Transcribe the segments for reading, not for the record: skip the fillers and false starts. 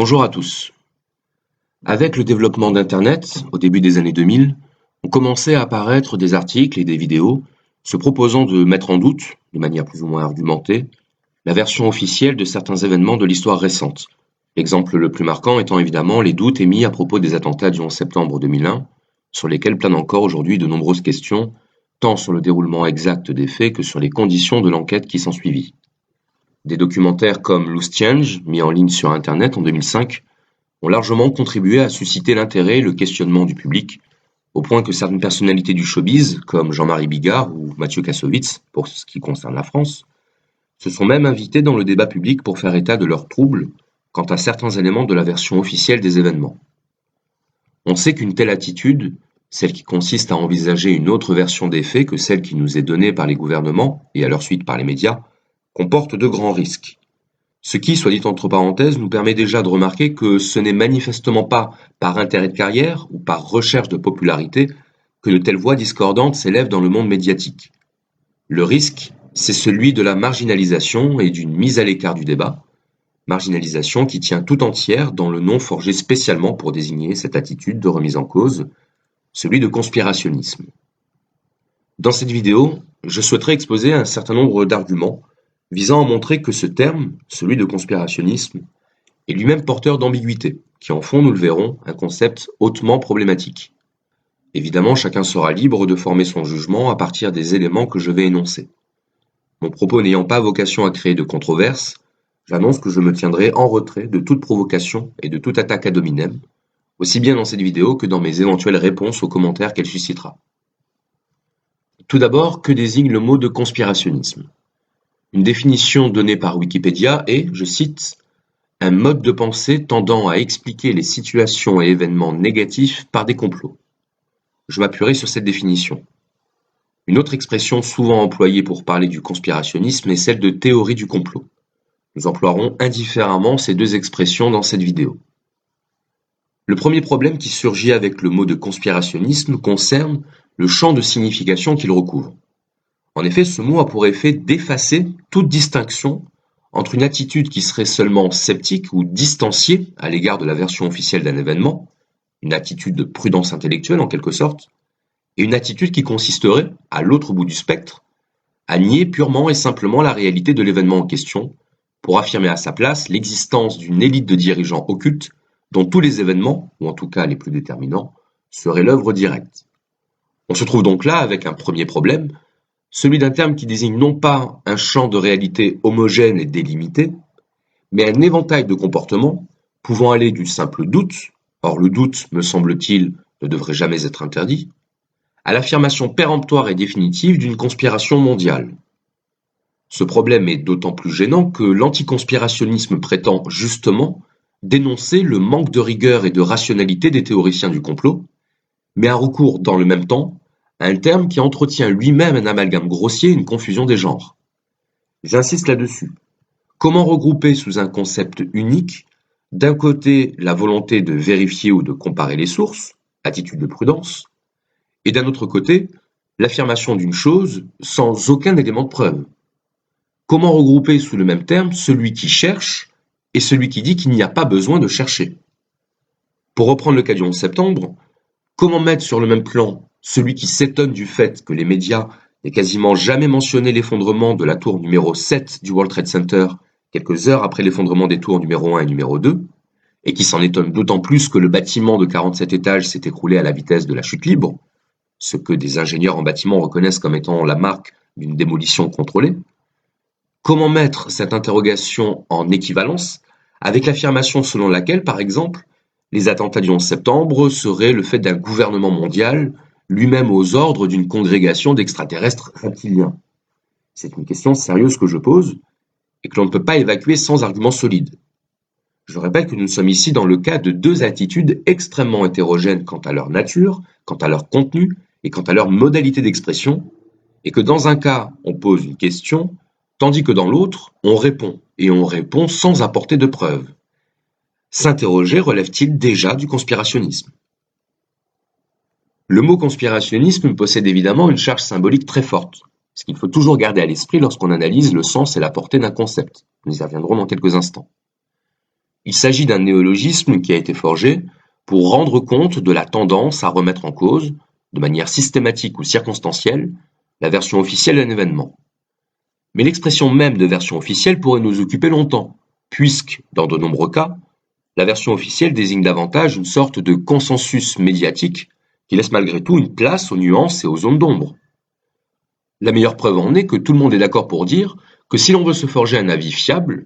Bonjour à tous. Avec le développement d'Internet, au début des années 2000, ont commencé à apparaître des articles et des vidéos se proposant de mettre en doute, de manière plus ou moins argumentée, la version officielle de certains événements de l'histoire récente. L'exemple le plus marquant étant évidemment les doutes émis à propos des attentats du 11 septembre 2001, sur lesquels planent encore aujourd'hui de nombreuses questions, tant sur le déroulement exact des faits que sur les conditions de l'enquête qui s'ensuivit. Des documentaires comme Loose Change, mis en ligne sur Internet en 2005, ont largement contribué à susciter l'intérêt et le questionnement du public, au point que certaines personnalités du showbiz, comme Jean-Marie Bigard ou Mathieu Kassovitz, pour ce qui concerne la France, se sont même invités dans le débat public pour faire état de leurs troubles quant à certains éléments de la version officielle des événements. On sait qu'une telle attitude, celle qui consiste à envisager une autre version des faits que celle qui nous est donnée par les gouvernements et à leur suite par les médias, comporte de grands risques. Ce qui, soit dit entre parenthèses, nous permet déjà de remarquer que ce n'est manifestement pas par intérêt de carrière ou par recherche de popularité que de telles voix discordantes s'élèvent dans le monde médiatique. Le risque, c'est celui de la marginalisation et d'une mise à l'écart du débat, marginalisation qui tient tout entière dans le nom forgé spécialement pour désigner cette attitude de remise en cause, celui de conspirationnisme. Dans cette vidéo, je souhaiterais exposer un certain nombre d'arguments visant à montrer que ce terme, celui de conspirationnisme, est lui-même porteur d'ambiguïté, qui en font, nous le verrons, un concept hautement problématique. Évidemment, chacun sera libre de former son jugement à partir des éléments que je vais énoncer. Mon propos n'ayant pas vocation à créer de controverse, j'annonce que je me tiendrai en retrait de toute provocation et de toute attaque ad hominem, aussi bien dans cette vidéo que dans mes éventuelles réponses aux commentaires qu'elle suscitera. Tout d'abord, que désigne le mot de conspirationnisme ? Une définition donnée par Wikipédia est, je cite, « un mode de pensée tendant à expliquer les situations et événements négatifs par des complots ». Je m'appuierai sur cette définition. Une autre expression souvent employée pour parler du conspirationnisme est celle de théorie du complot. Nous emploierons indifféremment ces deux expressions dans cette vidéo. Le premier problème qui surgit avec le mot de conspirationnisme concerne le champ de signification qu'il recouvre. En effet, ce mot a pour effet d'effacer toute distinction entre une attitude qui serait seulement sceptique ou distanciée à l'égard de la version officielle d'un événement, une attitude de prudence intellectuelle en quelque sorte, et une attitude qui consisterait, à l'autre bout du spectre, à nier purement et simplement la réalité de l'événement en question, pour affirmer à sa place l'existence d'une élite de dirigeants occultes dont tous les événements, ou en tout cas les plus déterminants, seraient l'œuvre directe. On se trouve donc là avec un premier problème, celui d'un terme qui désigne non pas un champ de réalité homogène et délimité, mais un éventail de comportements pouvant aller du simple doute, or le doute, me semble-t-il, ne devrait jamais être interdit, à l'affirmation péremptoire et définitive d'une conspiration mondiale. Ce problème est d'autant plus gênant que l'anticonspirationnisme prétend justement dénoncer le manque de rigueur et de rationalité des théoriciens du complot, mais a recours dans le même temps un terme qui entretient lui-même un amalgame grossier et une confusion des genres. J'insiste là-dessus. Comment regrouper sous un concept unique, d'un côté la volonté de vérifier ou de comparer les sources, attitude de prudence, et d'un autre côté l'affirmation d'une chose sans aucun élément de preuve? Comment regrouper sous le même terme celui qui cherche et celui qui dit qu'il n'y a pas besoin de chercher? Pour reprendre le cas du 11 septembre, comment mettre sur le même plan celui qui s'étonne du fait que les médias n'aient quasiment jamais mentionné l'effondrement de la tour numéro 7 du World Trade Center quelques heures après l'effondrement des tours numéro 1 et numéro 2, et qui s'en étonne d'autant plus que le bâtiment de 47 étages s'est écroulé à la vitesse de la chute libre, ce que des ingénieurs en bâtiment reconnaissent comme étant la marque d'une démolition contrôlée? Comment mettre cette interrogation en équivalence avec l'affirmation selon laquelle, par exemple, les attentats du 11 septembre seraient le fait d'un gouvernement mondial, lui-même aux ordres d'une congrégation d'extraterrestres reptiliens? C'est une question sérieuse que je pose et que l'on ne peut pas évacuer sans arguments solides. Je répète que nous sommes ici dans le cas de deux attitudes extrêmement hétérogènes quant à leur nature, quant à leur contenu et quant à leur modalité d'expression, et que dans un cas, on pose une question, tandis que dans l'autre, on répond, et on répond sans apporter de preuves. S'interroger relève-t-il déjà du conspirationnisme? Le mot conspirationnisme possède évidemment une charge symbolique très forte, ce qu'il faut toujours garder à l'esprit lorsqu'on analyse le sens et la portée d'un concept. Nous y reviendrons dans quelques instants. Il s'agit d'un néologisme qui a été forgé pour rendre compte de la tendance à remettre en cause, de manière systématique ou circonstancielle, la version officielle d'un événement. Mais l'expression même de version officielle pourrait nous occuper longtemps, puisque, dans de nombreux cas, la version officielle désigne davantage une sorte de consensus médiatique qui laisse malgré tout une place aux nuances et aux zones d'ombre. La meilleure preuve en est que tout le monde est d'accord pour dire que si l'on veut se forger un avis fiable,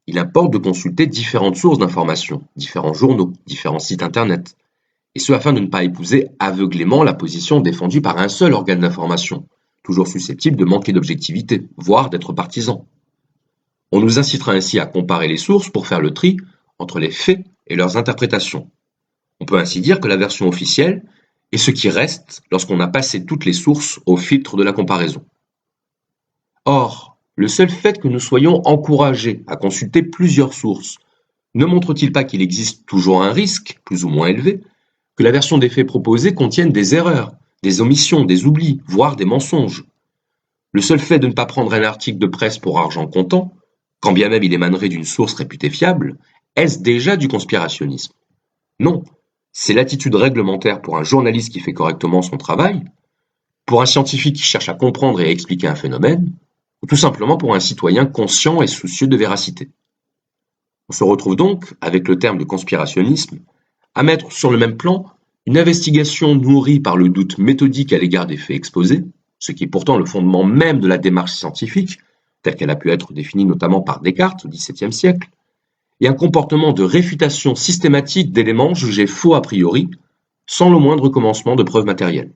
il importe de consulter différentes sources d'informations, différents journaux, différents sites internet, et ce afin de ne pas épouser aveuglément la position défendue par un seul organe d'information, toujours susceptible de manquer d'objectivité, voire d'être partisan. On nous incitera ainsi à comparer les sources pour faire le tri entre les faits et leurs interprétations. On peut ainsi dire que la version officielle est ce qui reste lorsqu'on a passé toutes les sources au filtre de la comparaison. Or, le seul fait que nous soyons encouragés à consulter plusieurs sources ne montre-t-il pas qu'il existe toujours un risque, plus ou moins élevé, que la version des faits proposée contienne des erreurs, des omissions, des oublis, voire des mensonges? Le seul fait de ne pas prendre un article de presse pour argent comptant, quand bien même il émanerait d'une source réputée fiable, est-ce déjà du conspirationnisme? Non, c'est l'attitude réglementaire pour un journaliste qui fait correctement son travail, pour un scientifique qui cherche à comprendre et à expliquer un phénomène, ou tout simplement pour un citoyen conscient et soucieux de véracité. On se retrouve donc, avec le terme de conspirationnisme, à mettre sur le même plan une investigation nourrie par le doute méthodique à l'égard des faits exposés, ce qui est pourtant le fondement même de la démarche scientifique, telle qu'elle a pu être définie notamment par Descartes au XVIIe siècle, et un comportement de réfutation systématique d'éléments jugés faux a priori, sans le moindre commencement de preuves matérielles.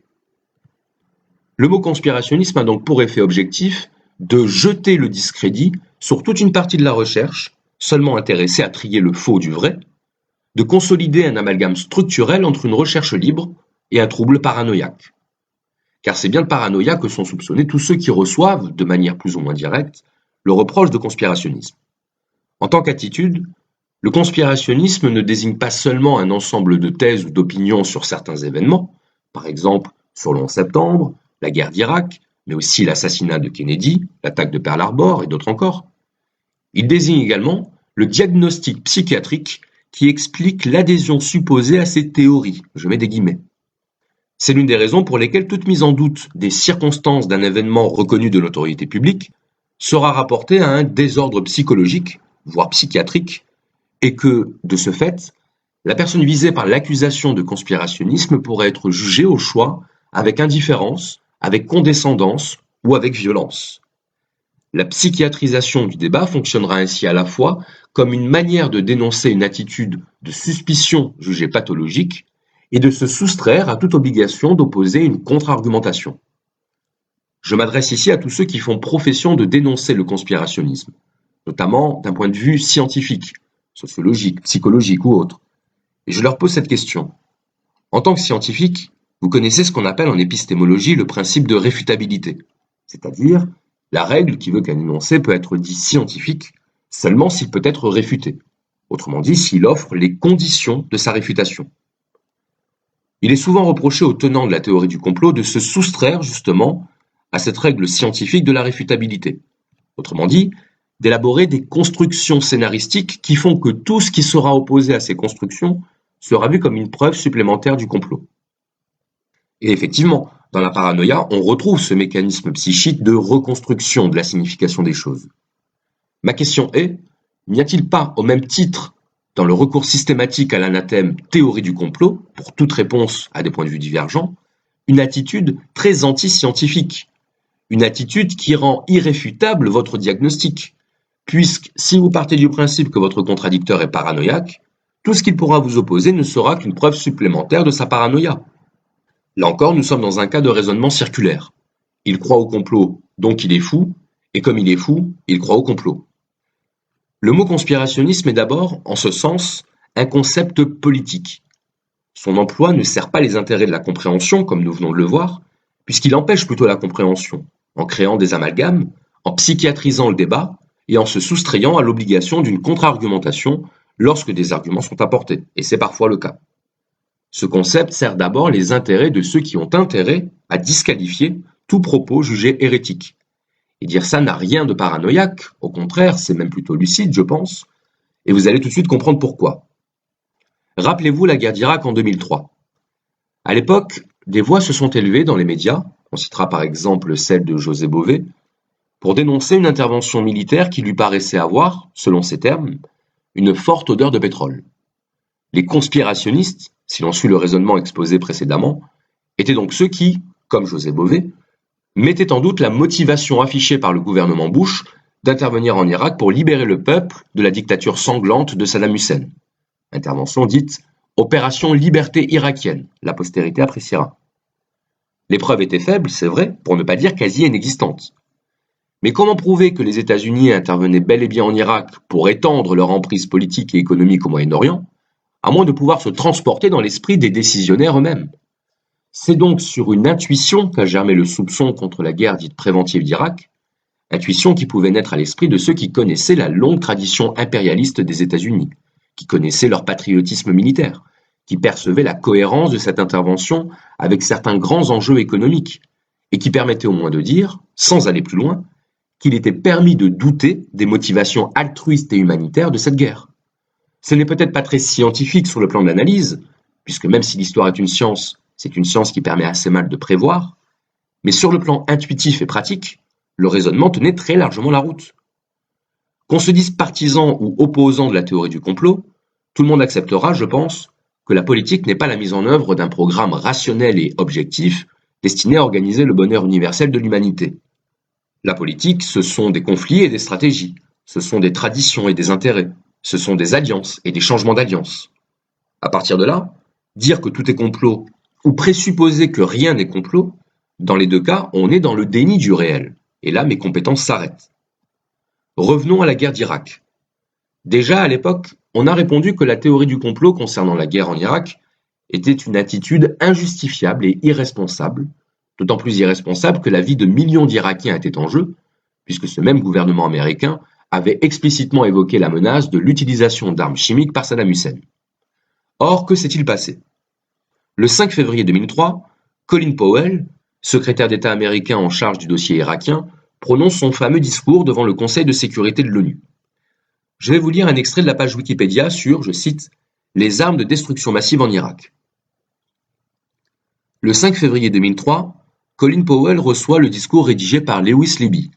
Le mot conspirationnisme a donc pour effet objectif de jeter le discrédit sur toute une partie de la recherche, seulement intéressée à trier le faux du vrai, de consolider un amalgame structurel entre une recherche libre et un trouble paranoïaque. Car c'est bien de paranoïa que sont soupçonnés tous ceux qui reçoivent, de manière plus ou moins directe, le reproche de conspirationnisme. En tant qu'attitude, le conspirationnisme ne désigne pas seulement un ensemble de thèses ou d'opinions sur certains événements, par exemple sur le 11 septembre, la guerre d'Irak, mais aussi l'assassinat de Kennedy, l'attaque de Pearl Harbor et d'autres encore. Il désigne également le diagnostic psychiatrique qui explique l'adhésion supposée à ces théories, je mets des guillemets. C'est l'une des raisons pour lesquelles toute mise en doute des circonstances d'un événement reconnu de l'autorité publique sera rapportée à un désordre psychologique, voire psychiatrique, et que, de ce fait, la personne visée par l'accusation de conspirationnisme pourrait être jugée au choix avec indifférence, avec condescendance ou avec violence. La psychiatrisation du débat fonctionnera ainsi à la fois comme une manière de dénoncer une attitude de suspicion jugée pathologique et de se soustraire à toute obligation d'opposer une contre-argumentation. Je m'adresse ici à tous ceux qui font profession de dénoncer le conspirationnisme, notamment d'un point de vue scientifique, sociologique, psychologique ou autre. Et je leur pose cette question. En tant que scientifique, vous connaissez ce qu'on appelle en épistémologie le principe de réfutabilité, c'est-à-dire la règle qui veut qu'un énoncé peut être dit scientifique seulement s'il peut être réfuté, autrement dit s'il offre les conditions de sa réfutation. Il est souvent reproché aux tenants de la théorie du complot de se soustraire justement à cette règle scientifique de la réfutabilité, autrement dit d'élaborer des constructions scénaristiques qui font que tout ce qui sera opposé à ces constructions sera vu comme une preuve supplémentaire du complot. Et effectivement, dans la paranoïa, on retrouve ce mécanisme psychique de reconstruction de la signification des choses. Ma question est, n'y a-t-il pas, au même titre, dans le recours systématique à l'anathème théorie du complot, pour toute réponse à des points de vue divergents, une attitude très anti-scientifique, une attitude qui rend irréfutable votre diagnostic, puisque si vous partez du principe que votre contradicteur est paranoïaque, tout ce qu'il pourra vous opposer ne sera qu'une preuve supplémentaire de sa paranoïa. Là encore, nous sommes dans un cas de raisonnement circulaire. Il croit au complot, donc il est fou, et comme il est fou, il croit au complot. Le mot conspirationnisme est d'abord, en ce sens, un concept politique. Son emploi ne sert pas les intérêts de la compréhension, comme nous venons de le voir, puisqu'il empêche plutôt la compréhension, en créant des amalgames, en psychiatrisant le débat et en se soustrayant à l'obligation d'une contre-argumentation lorsque des arguments sont apportés, et c'est parfois le cas. Ce concept sert d'abord les intérêts de ceux qui ont intérêt à disqualifier tout propos jugé hérétique. Et dire ça n'a rien de paranoïaque, au contraire, c'est même plutôt lucide, je pense, Et vous allez tout de suite comprendre pourquoi. Rappelez-vous la guerre d'Irak en 2003. À l'époque, des voix se sont élevées dans les médias, on citera par exemple celle de José Bové, pour dénoncer une intervention militaire qui lui paraissait avoir, selon ses termes, une forte odeur de pétrole. Les conspirationnistes, si l'on suit le raisonnement exposé précédemment, étaient donc ceux qui, comme José Bové, mettaient en doute la motivation affichée par le gouvernement Bush d'intervenir en Irak pour libérer le peuple de la dictature sanglante de Saddam Hussein. Intervention dite Opération Liberté irakienne, la postérité appréciera. Les preuves étaient faibles, c'est vrai, pour ne pas dire quasi inexistantes. Mais comment prouver que les États-Unis intervenaient bel et bien en Irak pour étendre leur emprise politique et économique au Moyen-Orient, à moins de pouvoir se transporter dans l'esprit des décisionnaires eux-mêmes? C'est donc sur une intuition qu'a germé le soupçon contre la guerre dite préventive d'Irak, intuition qui pouvait naître à l'esprit de ceux qui connaissaient la longue tradition impérialiste des États-Unis, qui connaissaient leur patriotisme militaire, qui percevaient la cohérence de cette intervention avec certains grands enjeux économiques, et qui permettaient au moins de dire, sans aller plus loin, qu'il était permis de douter des motivations altruistes et humanitaires de cette guerre. Ce n'est peut-être pas très scientifique sur le plan de l'analyse, puisque même si l'histoire est une science, c'est une science qui permet assez mal de prévoir, mais sur le plan intuitif et pratique, le raisonnement tenait très largement la route. Qu'on se dise partisan ou opposant de la théorie du complot, tout le monde acceptera, je pense, que la politique n'est pas la mise en œuvre d'un programme rationnel et objectif destiné à organiser le bonheur universel de l'humanité. La politique, ce sont des conflits et des stratégies, ce sont des traditions et des intérêts, ce sont des alliances et des changements d'alliances. À partir de là, dire que tout est complot ou présupposer que rien n'est complot, dans les deux cas, on est dans le déni du réel. Et là, mes compétences s'arrêtent. Revenons à la guerre d'Irak. Déjà à l'époque, on a répondu que la théorie du complot concernant la guerre en Irak était une attitude injustifiable et irresponsable, d'autant plus irresponsable que la vie de millions d'Irakiens était en jeu, puisque ce même gouvernement américain avait explicitement évoqué la menace de l'utilisation d'armes chimiques par Saddam Hussein. Or, que s'est-il passé? Le 5 février 2003, Colin Powell, secrétaire d'État américain en charge du dossier irakien, prononce son fameux discours devant le Conseil de sécurité de l'ONU. Je vais vous lire un extrait de la page Wikipédia sur, je cite, « Les armes de destruction massive en Irak ». Le 5 février 2003, Colin Powell reçoit le discours rédigé par Lewis Libby,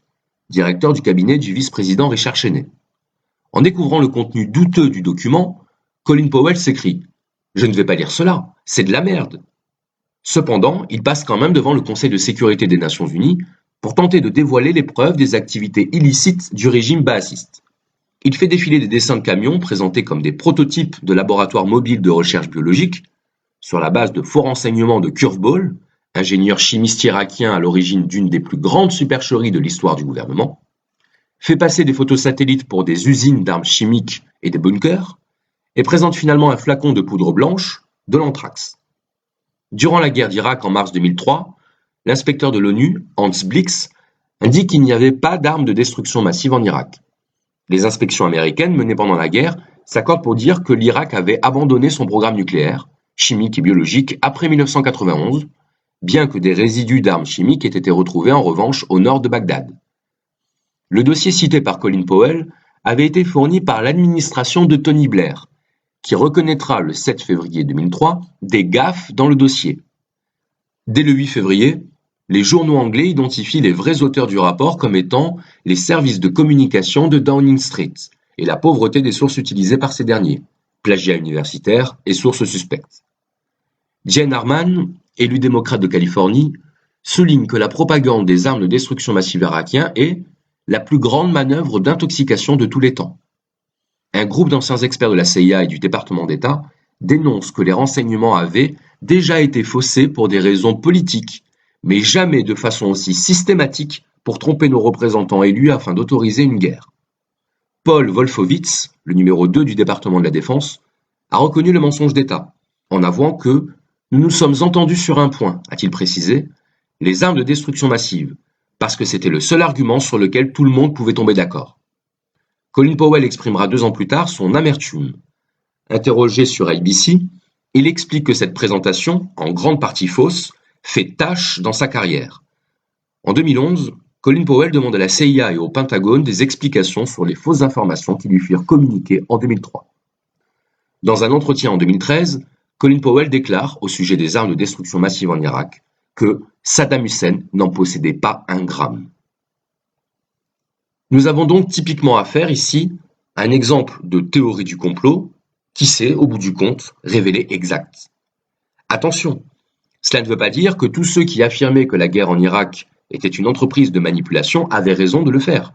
directeur du cabinet du vice-président Richard Cheney. En découvrant le contenu douteux du document, Colin Powell s'écrie « Je ne vais pas lire cela, c'est de la merde ». Cependant, il passe quand même devant le Conseil de sécurité des Nations Unies pour tenter de dévoiler les preuves des activités illicites du régime baathiste. Il fait défiler des dessins de camions présentés comme des prototypes de laboratoires mobiles de recherche biologique, sur la base de faux renseignements de Curveball, ingénieur chimiste irakien à l'origine d'une des plus grandes supercheries de l'histoire du gouvernement, fait passer des photos satellites pour des usines d'armes chimiques et des bunkers, et présente finalement un flacon de poudre blanche, de l'anthrax. Durant la guerre d'Irak en mars 2003, l'inspecteur de l'ONU, Hans Blix, indique qu'il n'y avait pas d'armes de destruction massive en Irak. Les inspections américaines menées pendant la guerre s'accordent pour dire que l'Irak avait abandonné son programme nucléaire, chimique et biologique après 1991, bien que des résidus d'armes chimiques aient été retrouvés en revanche au nord de Bagdad. Le dossier cité par Colin Powell avait été fourni par l'administration de Tony Blair, qui reconnaîtra le 7 février 2003 des gaffes dans le dossier. Dès le 8 février, les journaux anglais identifient les vrais auteurs du rapport comme étant les services de communication de Downing Street et la pauvreté des sources utilisées par ces derniers, plagiat universitaire et sources suspectes. Jane Harman, élu démocrate de Californie, souligne que la propagande des armes de destruction massive irakiens est la plus grande manœuvre d'intoxication de tous les temps. Un groupe d'anciens experts de la CIA et du département d'État dénonce que les renseignements avaient déjà été faussés pour des raisons politiques, mais jamais de façon aussi systématique pour tromper nos représentants élus afin d'autoriser une guerre. Paul Wolfowitz, le numéro 2 du département de la Défense, a reconnu le mensonge d'État, en avouant que « nous nous sommes entendus sur un point », a-t-il précisé, les armes de destruction massive, parce que c'était le seul argument sur lequel tout le monde pouvait tomber d'accord. Colin Powell exprimera 2 ans plus tard son amertume. Interrogé sur ABC, il explique que cette présentation, en grande partie fausse, fait tache dans sa carrière. En 2011, Colin Powell demande à la CIA et au Pentagone des explications sur les fausses informations qui lui furent communiquées en 2003. Dans un entretien en 2013, Colin Powell déclare au sujet des armes de destruction massive en Irak que Saddam Hussein n'en possédait pas un gramme. Nous avons donc typiquement affaire ici à un exemple de théorie du complot qui s'est, au bout du compte, révélé exact. Attention, cela ne veut pas dire que tous ceux qui affirmaient que la guerre en Irak était une entreprise de manipulation avaient raison de le faire.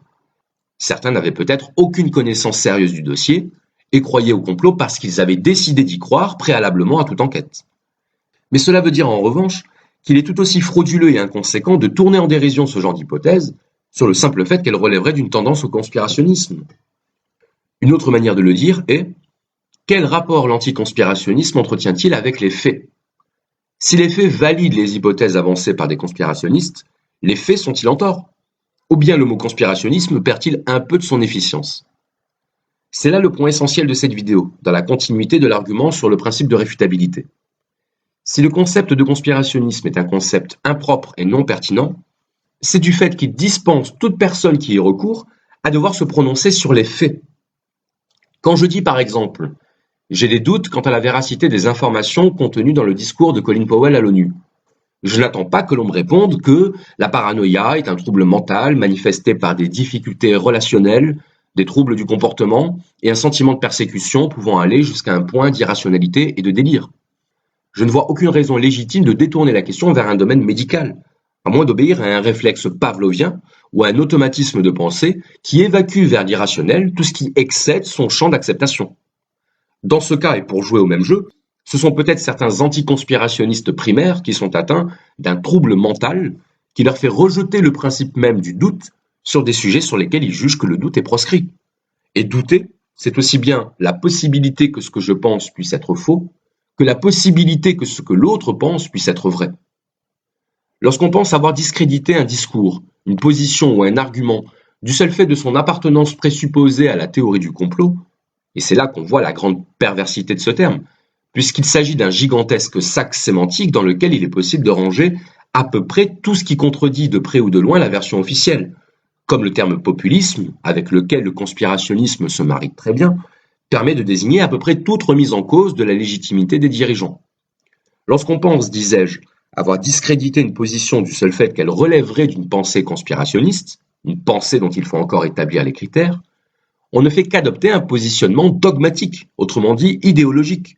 Certains n'avaient peut-être aucune connaissance sérieuse du dossier et croyaient au complot parce qu'ils avaient décidé d'y croire préalablement à toute enquête. Mais cela veut dire en revanche qu'il est tout aussi frauduleux et inconséquent de tourner en dérision ce genre d'hypothèse sur le simple fait qu'elle relèverait d'une tendance au conspirationnisme. Une autre manière de le dire est: quel rapport l'anticonspirationnisme entretient-il avec les faits? Si les faits valident les hypothèses avancées par des conspirationnistes, les faits sont-ils en tort? Ou bien le mot conspirationnisme perd-il un peu de son efficience? C'est là le point essentiel de cette vidéo, dans la continuité de l'argument sur le principe de réfutabilité. Si le concept de conspirationnisme est un concept impropre et non pertinent, c'est du fait qu'il dispense toute personne qui y recourt à devoir se prononcer sur les faits. Quand je dis par exemple « j'ai des doutes quant à la véracité des informations contenues dans le discours de Colin Powell à l'ONU », je n'attends pas que l'on me réponde que la paranoïa est un trouble mental manifesté par des difficultés relationnelles, des troubles du comportement et un sentiment de persécution pouvant aller jusqu'à un point d'irrationalité et de délire. Je ne vois aucune raison légitime de détourner la question vers un domaine médical, à moins d'obéir à un réflexe pavlovien ou à un automatisme de pensée qui évacue vers l'irrationnel tout ce qui excède son champ d'acceptation. Dans ce cas, et pour jouer au même jeu, ce sont peut-être certains anticonspirationnistes primaires qui sont atteints d'un trouble mental qui leur fait rejeter le principe même du doute sur des sujets sur lesquels ils jugent que le doute est proscrit. Et douter, c'est aussi bien la possibilité que ce que je pense puisse être faux, que la possibilité que ce que l'autre pense puisse être vrai. Lorsqu'on pense avoir discrédité un discours, une position ou un argument du seul fait de son appartenance présupposée à la théorie du complot, et c'est là qu'on voit la grande perversité de ce terme, puisqu'il s'agit d'un gigantesque sac sémantique dans lequel il est possible de ranger à peu près tout ce qui contredit de près ou de loin la version officielle, comme le terme populisme, avec lequel le conspirationnisme se marie très bien, permet de désigner à peu près toute remise en cause de la légitimité des dirigeants. Lorsqu'on pense, disais-je, avoir discrédité une position du seul fait qu'elle relèverait d'une pensée conspirationniste, une pensée dont il faut encore établir les critères, on ne fait qu'adopter un positionnement dogmatique, autrement dit idéologique.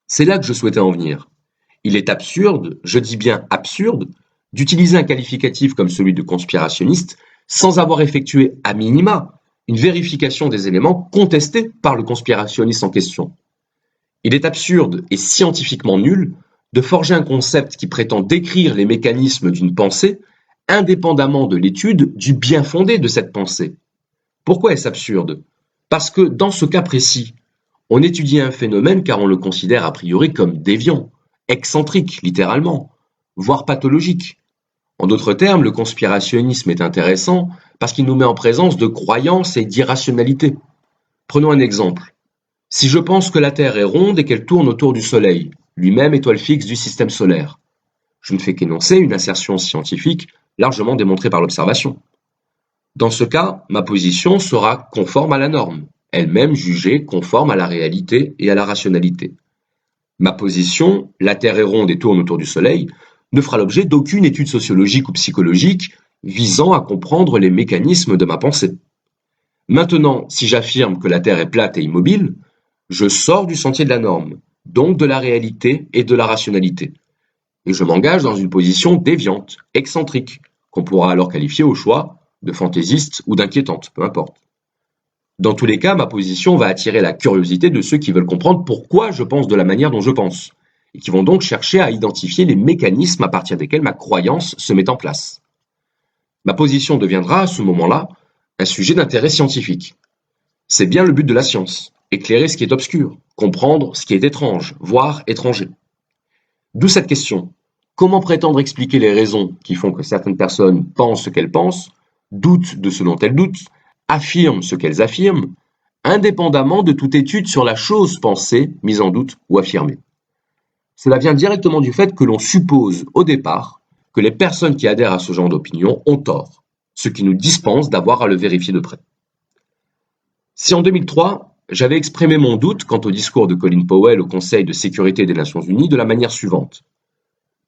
C'est là que je souhaitais en venir. Il est absurde, je dis bien absurde, d'utiliser un qualificatif comme celui de conspirationniste sans avoir effectué à minima une vérification des éléments contestés par le conspirationniste en question. Il est absurde et scientifiquement nul de forger un concept qui prétend décrire les mécanismes d'une pensée indépendamment de l'étude du bien fondé de cette pensée. Pourquoi est-ce absurde? Parce que dans ce cas précis, on étudie un phénomène car on le considère a priori comme déviant, excentrique littéralement, voire pathologique. En d'autres termes, le conspirationnisme est intéressant parce qu'il nous met en présence de croyances et d'irrationalité. Prenons un exemple. Si je pense que la Terre est ronde et qu'elle tourne autour du Soleil, lui-même étoile fixe du système solaire, je ne fais qu'énoncer une assertion scientifique largement démontrée par l'observation. Dans ce cas, ma position sera conforme à la norme, elle-même jugée conforme à la réalité et à la rationalité. Ma position, la Terre est ronde et tourne autour du Soleil, ne fera l'objet d'aucune étude sociologique ou psychologique visant à comprendre les mécanismes de ma pensée. Maintenant, si j'affirme que la Terre est plate et immobile, je sors du sentier de la norme, donc de la réalité et de la rationalité. Et je m'engage dans une position déviante, excentrique, qu'on pourra alors qualifier au choix de fantaisiste ou d'inquiétante, peu importe. Dans tous les cas, ma position va attirer la curiosité de ceux qui veulent comprendre pourquoi je pense de la manière dont je pense, et qui vont donc chercher à identifier les mécanismes à partir desquels ma croyance se met en place. Ma position deviendra, à ce moment-là, un sujet d'intérêt scientifique. C'est bien le but de la science, éclairer ce qui est obscur, comprendre ce qui est étrange, voire étranger. D'où cette question. Comment prétendre expliquer les raisons qui font que certaines personnes pensent ce qu'elles pensent, doutent de ce dont elles doutent, affirment ce qu'elles affirment, indépendamment de toute étude sur la chose pensée, mise en doute ou affirmée. Cela vient directement du fait que l'on suppose, au départ, que les personnes qui adhèrent à ce genre d'opinion ont tort, ce qui nous dispense d'avoir à le vérifier de près. Si en 2003, j'avais exprimé mon doute quant au discours de Colin Powell au Conseil de sécurité des Nations Unies de la manière suivante.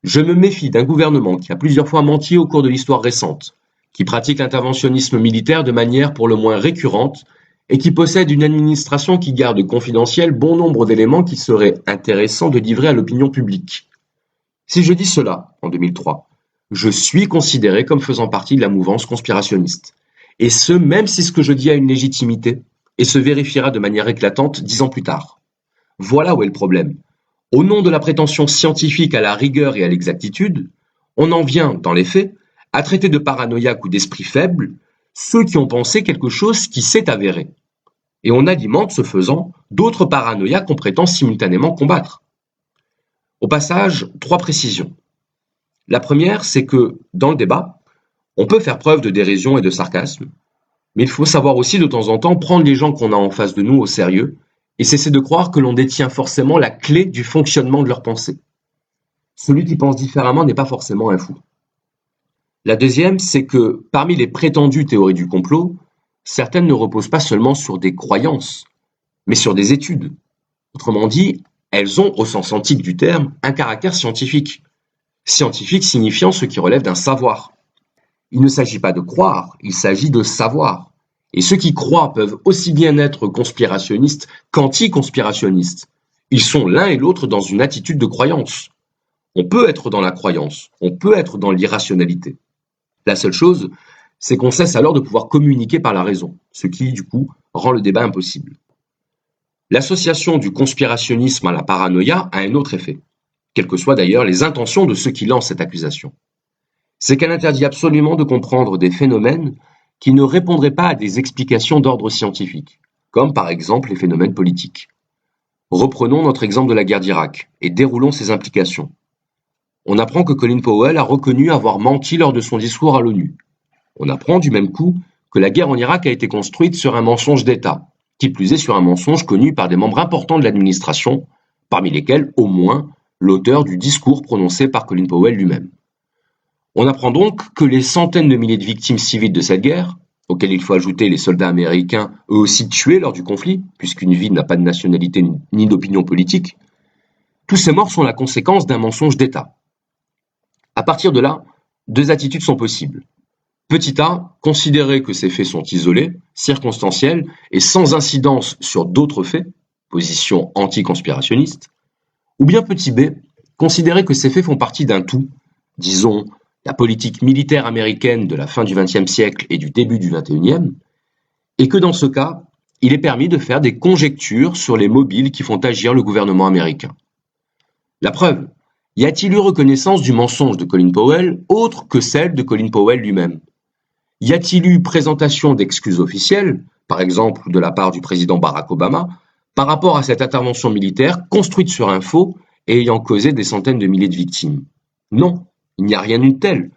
Je me méfie d'un gouvernement qui a plusieurs fois menti au cours de l'histoire récente, qui pratique l'interventionnisme militaire de manière pour le moins récurrente et qui possède une administration qui garde confidentiel bon nombre d'éléments qui seraient intéressants de livrer à l'opinion publique. Si je dis cela, en 2003, je suis considéré comme faisant partie de la mouvance conspirationniste. Et ce, même si ce que je dis a une légitimité, et se vérifiera de manière éclatante 10 ans plus tard. Voilà où est le problème. Au nom de la prétention scientifique à la rigueur et à l'exactitude, on en vient, dans les faits, à traiter de paranoïaques ou d'esprits faibles ceux qui ont pensé quelque chose qui s'est avéré. Et on alimente, ce faisant, d'autres paranoïaques qu'on prétend simultanément combattre. Au passage, 3 précisions. La première, c'est que, dans le débat, on peut faire preuve de dérision et de sarcasme, mais il faut savoir aussi de temps en temps prendre les gens qu'on a en face de nous au sérieux et cesser de croire que l'on détient forcément la clé du fonctionnement de leur pensée. Celui qui pense différemment n'est pas forcément un fou. La deuxième, c'est que parmi les prétendues théories du complot, certaines ne reposent pas seulement sur des croyances, mais sur des études. Autrement dit, elles ont, au sens antique du terme, un caractère scientifique. Scientifique signifiant ce qui relève d'un savoir. Il ne s'agit pas de croire, il s'agit de savoir. Et ceux qui croient peuvent aussi bien être conspirationnistes qu'anti-conspirationnistes. Ils sont l'un et l'autre dans une attitude de croyance. On peut être dans la croyance, on peut être dans l'irrationalité. La seule chose, c'est qu'on cesse alors de pouvoir communiquer par la raison, ce qui, du coup, rend le débat impossible. L'association du conspirationnisme à la paranoïa a un autre effet, quelles que soient d'ailleurs les intentions de ceux qui lancent cette accusation. C'est qu'elle interdit absolument de comprendre des phénomènes qui ne répondraient pas à des explications d'ordre scientifique, comme par exemple les phénomènes politiques. Reprenons notre exemple de la guerre d'Irak et déroulons ses implications. On apprend que Colin Powell a reconnu avoir menti lors de son discours à l'ONU. On apprend du même coup que la guerre en Irak a été construite sur un mensonge d'État, qui plus est sur un mensonge connu par des membres importants de l'administration, parmi lesquels au moins l'auteur du discours prononcé par Colin Powell lui-même. On apprend donc que les centaines de milliers de victimes civiles de cette guerre, auxquelles il faut ajouter les soldats américains eux aussi tués lors du conflit, puisqu'une ville n'a pas de nationalité ni d'opinion politique, tous ces morts sont la conséquence d'un mensonge d'État. À partir de là, 2 attitudes sont possibles. Petit a, considérer que ces faits sont isolés, circonstanciels et sans incidence sur d'autres faits, position anti-conspirationniste, ou bien petit b, considérer que ces faits font partie d'un tout, disons la politique militaire américaine de la fin du XXe siècle et du début du XXIe, et que dans ce cas, il est permis de faire des conjectures sur les mobiles qui font agir le gouvernement américain. La preuve, y a-t-il eu reconnaissance du mensonge de Colin Powell autre que celle de Colin Powell lui-même? Y a-t-il eu présentation d'excuses officielles, par exemple de la part du président Barack Obama, par rapport à cette intervention militaire construite sur un faux et ayant causé des centaines de milliers de victimes? Non, il n'y a rien de tel,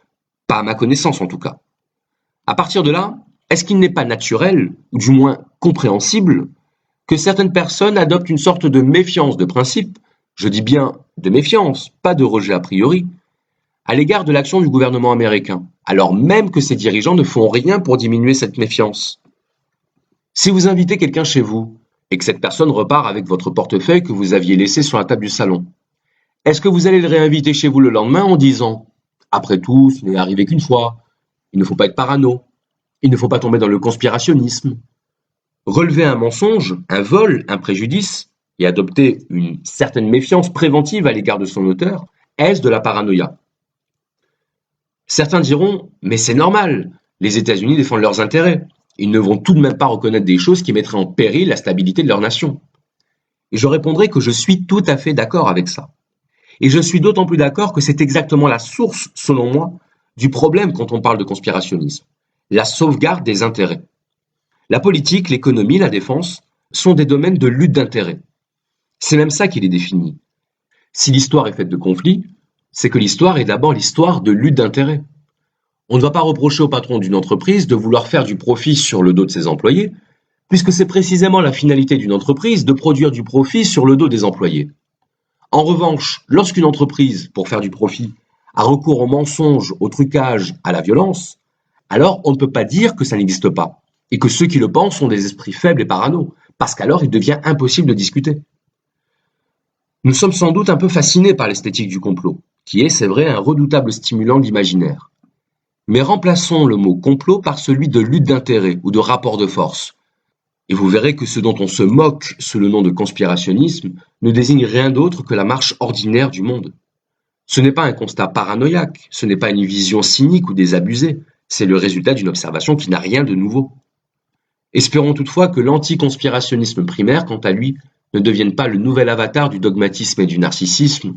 pas à ma connaissance en tout cas. À partir de là, est-ce qu'il n'est pas naturel, ou du moins compréhensible, que certaines personnes adoptent une sorte de méfiance de principe, je dis bien de méfiance, pas de rejet a priori, à l'égard de l'action du gouvernement américain, alors même que ses dirigeants ne font rien pour diminuer cette méfiance? Si vous invitez quelqu'un chez vous, et que cette personne repart avec votre portefeuille que vous aviez laissé sur la table du salon, est-ce que vous allez le réinviter chez vous le lendemain en disant « Après tout, ce n'est arrivé qu'une fois, il ne faut pas être parano, il ne faut pas tomber dans le conspirationnisme ». Relever un mensonge, un vol, un préjudice, et adopter une certaine méfiance préventive à l'égard de son auteur, est-ce de la paranoïa? Certains diront « Mais c'est normal, les États-Unis défendent leurs intérêts, ils ne vont tout de même pas reconnaître des choses qui mettraient en péril la stabilité de leur nation. » Et je répondrai que je suis tout à fait d'accord avec ça. Et je suis d'autant plus d'accord que c'est exactement la source, selon moi, du problème quand on parle de conspirationnisme, la sauvegarde des intérêts. La politique, l'économie, la défense sont des domaines de lutte d'intérêts. C'est même ça qui les définit. Si l'histoire est faite de conflits, c'est que l'histoire est d'abord l'histoire de lutte d'intérêts. On ne va pas reprocher au patron d'une entreprise de vouloir faire du profit sur le dos de ses employés, puisque c'est précisément la finalité d'une entreprise de produire du profit sur le dos des employés. En revanche, lorsqu'une entreprise, pour faire du profit, a recours au mensonge, au trucage, à la violence, alors on ne peut pas dire que ça n'existe pas, et que ceux qui le pensent sont des esprits faibles et parano, parce qu'alors il devient impossible de discuter. Nous sommes sans doute un peu fascinés par l'esthétique du complot, qui est, c'est vrai, un redoutable stimulant de l'imaginaire. Mais remplaçons le mot complot par celui de lutte d'intérêts ou de rapport de force, et vous verrez que ce dont on se moque sous le nom de conspirationnisme ne désigne rien d'autre que la marche ordinaire du monde. Ce n'est pas un constat paranoïaque, ce n'est pas une vision cynique ou désabusée, c'est le résultat d'une observation qui n'a rien de nouveau. Espérons toutefois que l'anticonspirationnisme primaire, quant à lui, ne devienne pas le nouvel avatar du dogmatisme et du narcissisme,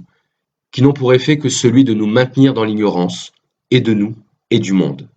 qui n'ont pour effet que celui de nous maintenir dans l'ignorance, et de nous, et du monde.